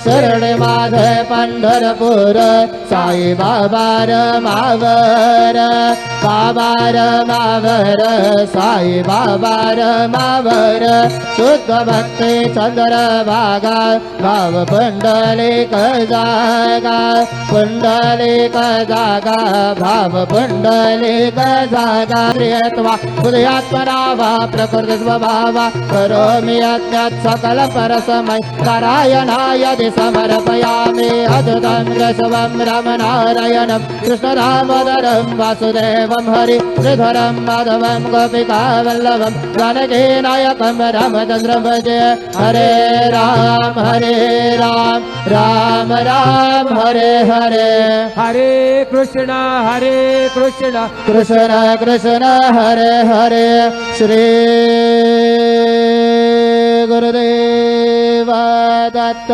शरणे माझे पंढरपूर साई बाबा रमावर बाबा रमावर साई बाबा रमावर शुद्ध भक्ती चंद्र भागा भाव पुंडलिक जागा पुंडलिक जागा भाव पुंडलिक जागा प्रियत्वा हृदयात्मनावा प्रकृती स्वभावा करोमि यज्ञात् सकल परसमय नारायणाय समर्पयामि अद्भुतं केशवं रामनारायणं कृष्णदामोदरं वासुदेवं हरि श्रीधरं माधवं गोपिकावल्लभं जानकीनायकं रामचन्द्रं भजे हरे राम राम राम हरे हरे हरे कृष्ण कृष्ण कृष्ण हरे हरे श्री गुरुदेव दत्त